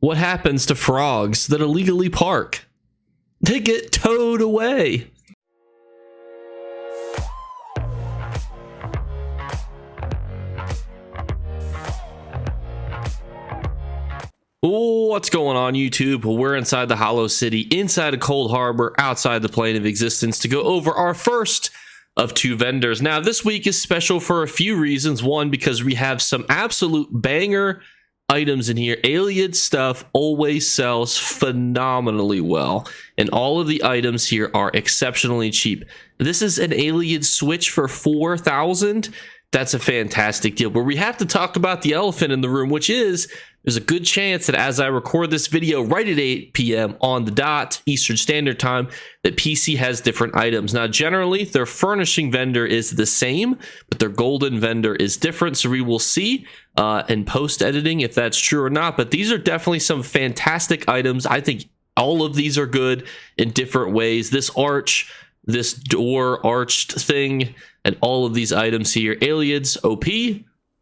What happens to frogs that illegally park? They get towed away. What's going on, YouTube? Well, we're inside the Hollow City, inside of Cold Harbor, outside the plane of existence to go over our first of two vendors. Now, this week is special for a few reasons. One, because we have some absolute banger items in here. Alien stuff always sells phenomenally well, and all of the items here are exceptionally cheap. This is an Alien Switch for 4,000. That's a fantastic deal. But we have to talk about the elephant in the room, which is there's a good chance that as I record this video right at 8 p.m. on the dot Eastern Standard Time, that PC has different items. Now, generally, their furnishing vendor is the same, but their golden vendor is different. So we will see in post-editing if that's true or not. But these are definitely some fantastic items. I think all of these are good in different ways. This arch, this door arched thing, and all of these items here. Aliens, OP,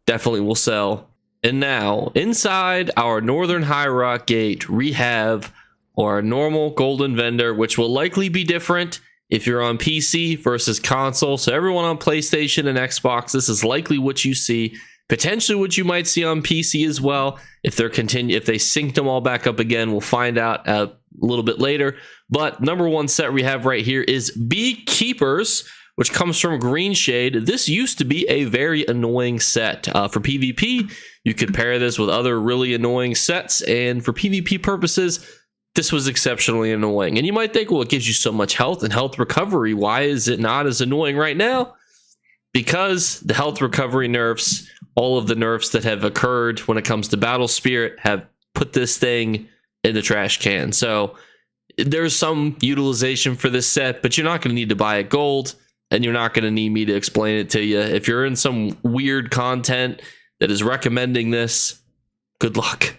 definitely will sell. And now, inside our Northern High Rock Gate, we have our normal golden vendor, which will likely be different if you're on PC versus console. So everyone on PlayStation and Xbox, this is likely what you see. Potentially what you might see on PC as well. If they synced them all back up again, we'll find out a little bit later. But number one set we have right here is Beekeepers, which comes from Green Shade. This used to be a very annoying set. For PvP, you could pair this with other really annoying sets, and for PvP purposes, this was exceptionally annoying. And you might think, well, it gives you so much health and health recovery. Why is it not as annoying right now? Because the health recovery nerfs, all of the nerfs that have occurred when it comes to Battle Spirit, have put this thing in the trash can. So there's some utilization for this set, but you're not going to need to buy it gold. And you're not going to need me to explain it to you. If you're in some weird content that is recommending this, good luck.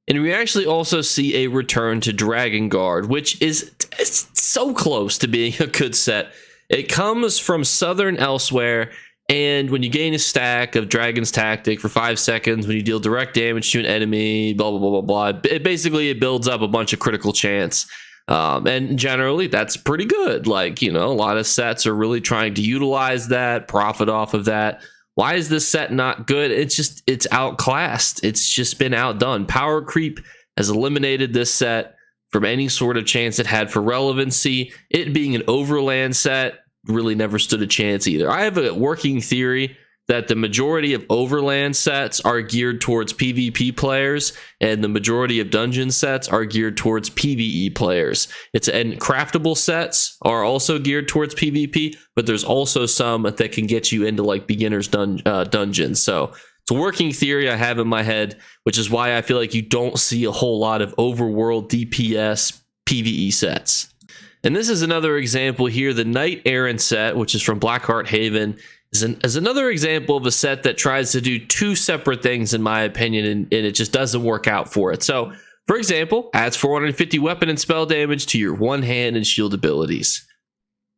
And we actually also see a return to Dragon Guard, which is so close to being a good set. It comes from Southern Elsewhere, and when you gain a stack of Dragon's Tactic for 5 seconds, when you deal direct damage to an enemy, blah, blah, blah, blah, blah, it builds up a bunch of critical chance. And generally, that's pretty good. Like, you know, a lot of sets are really trying to utilize that, profit off of that. Why is this set not good? It's outclassed. It's just been outdone. Power creep has eliminated this set from any sort of chance it had for relevancy. It being an overland set really never stood a chance either. I have a working theory that the majority of overland sets are geared towards PvP players, and the majority of dungeon sets are geared towards PvE players. And craftable sets are also geared towards PvP, but there's also some that can get you into like beginners dungeons. So it's a working theory I have in my head, which is why I feel like you don't see a whole lot of overworld DPS PvE sets. And this is another example here. The Knight Errant set, which is from Blackheart Haven, is another example of a set that tries to do two separate things, in my opinion, and it just doesn't work out for it. So, for example, adds 450 weapon and spell damage to your one-hand and shield abilities.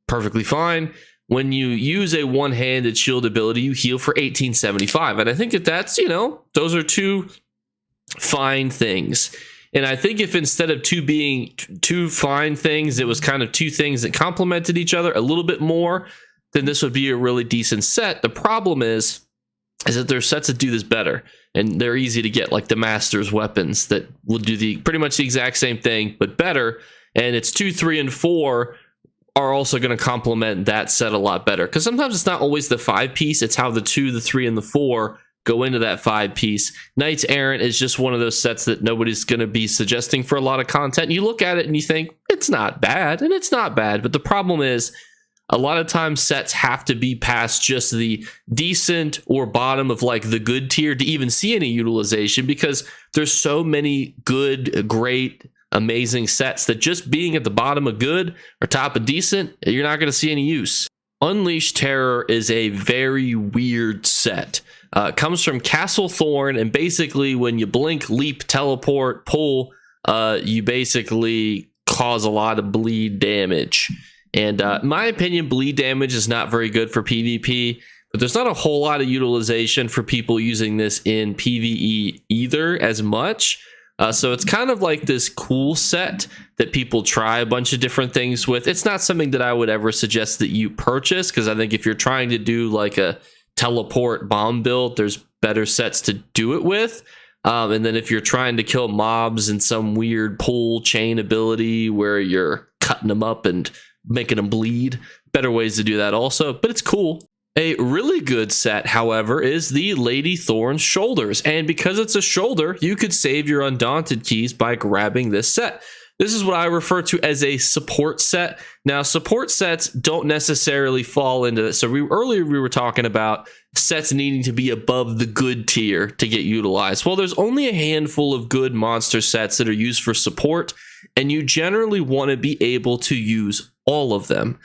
Perfectly fine. When you use a one-handed shield ability, you heal for 1875. And I think that's, you know, those are two fine things. And I think if instead of two being two fine things, it was kind of two things that complemented each other a little bit more, then this would be a really decent set. The problem is that there's sets that do this better, and they're easy to get, like the Master's weapons that will do pretty much the exact same thing, but better. And it's 2, 3, and 4 are also going to complement that set a lot better. Because sometimes it's not always the 5-piece, it's how the 2, the 3, and the 4 go into that 5-piece. Knights Errant is just one of those sets that nobody's going to be suggesting for a lot of content. You look at it and you think, it's not bad, and it's not bad. But the problem is, a lot of times sets have to be past just the decent or bottom of like the good tier to even see any utilization, because there's so many good, great, amazing sets that just being at the bottom of good or top of decent, you're not going to see any use. Unleash Terror is a very weird set. It comes from Castle Thorn, and basically when you blink, leap, teleport, pull, you basically cause a lot of bleed damage. And in my opinion, bleed damage is not very good for PvP, but there's not a whole lot of utilization for people using this in PvE either as much. So it's kind of like this cool set that people try a bunch of different things with. It's not something that I would ever suggest that you purchase, because I think if you're trying to do like a teleport bomb build, there's better sets to do it with. And then if you're trying to kill mobs in some weird pull chain ability where you're cutting them up and making them bleed, better ways to do that also, but it's cool. A really good set, however, is the Lady Thorn's shoulders, and because it's a shoulder, you could save your Undaunted keys by grabbing this set. This is what I refer to as a support set. Now, support sets don't necessarily fall into this. So earlier we were talking about sets needing to be above the good tier to get utilized. Well, there's only a handful of good monster sets that are used for support, and you generally want to be able to use all of them.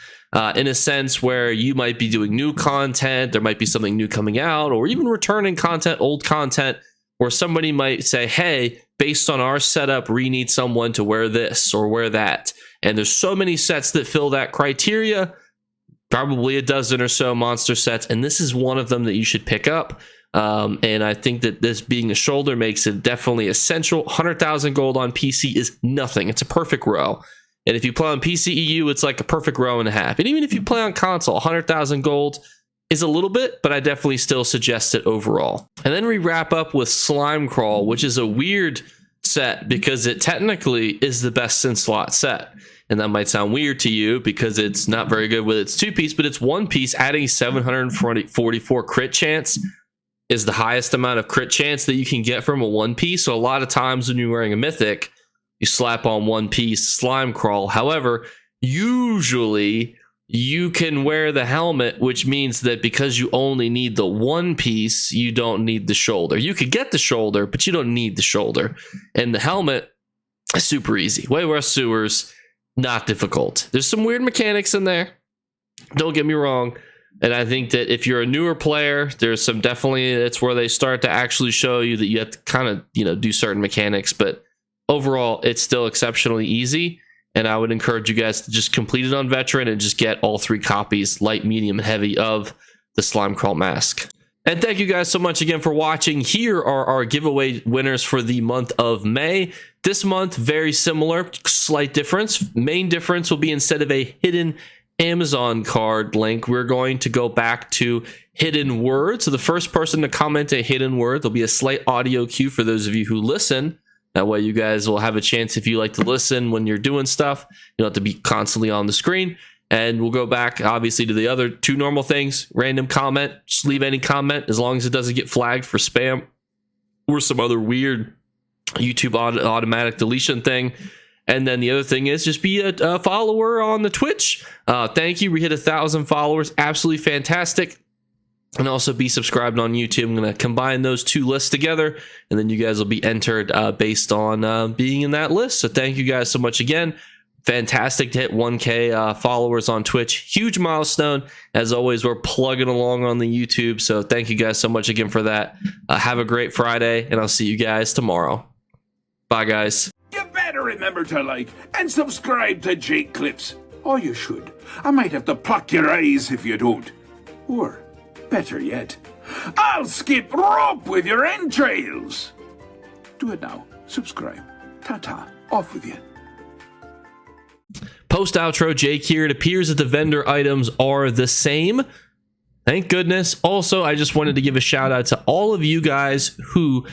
In a sense where you might be doing new content, there might be something new coming out, or even returning content, old content, where somebody might say, hey, based on our setup, we need someone to wear this or wear that. And there's so many sets that fill that criteria, probably a dozen or so monster sets, and this is one of them that you should pick up. And I think that this being a shoulder makes it definitely essential. 100,000 gold on PC is nothing. It's a perfect row. And if you play on PC EU, it's like a perfect row and a half. And even if you play on console, 100,000 gold is a little bit, but I definitely still suggest it overall. And then we wrap up with Slime Crawl, which is a weird set because it technically is the best in slot set. And that might sound weird to you because it's not very good with its 2-piece, but it's 1-piece. Adding 744 crit chance is the highest amount of crit chance that you can get from a 1-piece. So a lot of times when you're wearing a mythic, you slap on 1-piece Slime Crawl. However, usually you can wear the helmet, which means that because you only need the 1-piece, you don't need the shoulder. You could get the shoulder, but you don't need the shoulder. And the helmet is super easy. Wayward Sewers, not difficult. There's some weird mechanics in there. Don't get me wrong. And I think that if you're a newer player, there's some definitely, it's where they start to actually show you that you have to kind of, do certain mechanics, but overall, it's still exceptionally easy, and I would encourage you guys to just complete it on Veteran and just get all 3 copies, light, medium, and heavy, of the Slime Crawl mask. And thank you guys so much again for watching. Here are our giveaway winners for the month of May. This month, very similar, slight difference. Main difference will be instead of a hidden Amazon card link, we're going to go back to hidden words. So the first person to comment a hidden word, there'll be a slight audio cue for those of you who listen. That way you guys will have a chance, if you like to listen when you're doing stuff, you don't have to be constantly on the screen. And we'll go back, obviously, to the other 2 normal things. Random comment, just leave any comment as long as it doesn't get flagged for spam or some other weird YouTube automatic deletion thing. And then the other thing is just be a follower on the Twitch. Thank you. We hit 1,000 followers. Absolutely fantastic. And also be subscribed on YouTube. I'm going to combine those 2 lists together, and then you guys will be entered based on being in that list. So thank you guys so much again. Fantastic to hit 1K followers on Twitch. Huge milestone. As always, we're plugging along on the YouTube. So thank you guys so much again for that. Have a great Friday, and I'll see you guys tomorrow. Bye, guys. You better remember to like and subscribe to Jakeclips. Or you should. I might have to pluck your eyes if you don't. Or, better yet, I'll skip rope with your entrails. Do it now. Subscribe. Ta-ta. Off with you. Post outro, Jake here. It appears that the vendor items are the same. Thank goodness. Also, I just wanted to give a shout out to all of you guys who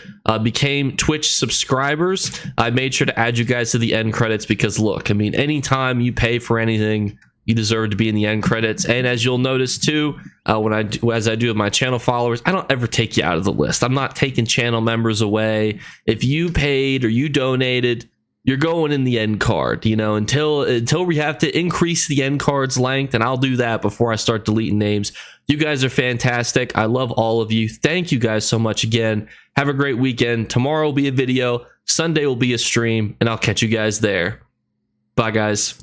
became Twitch subscribers. I made sure to add you guys to the end credits because, look, I mean, anytime you pay for anything, you deserve to be in the end credits. And as you'll notice too, as I do with my channel followers, I don't ever take you out of the list. I'm not taking channel members away. If you paid or you donated, you're going in the end card, until we have to increase the end card's length, and I'll do that before I start deleting names. You guys are fantastic. I love all of you. Thank you guys so much again. Have a great weekend. Tomorrow will be a video. Sunday will be a stream, and I'll catch you guys there. Bye, guys.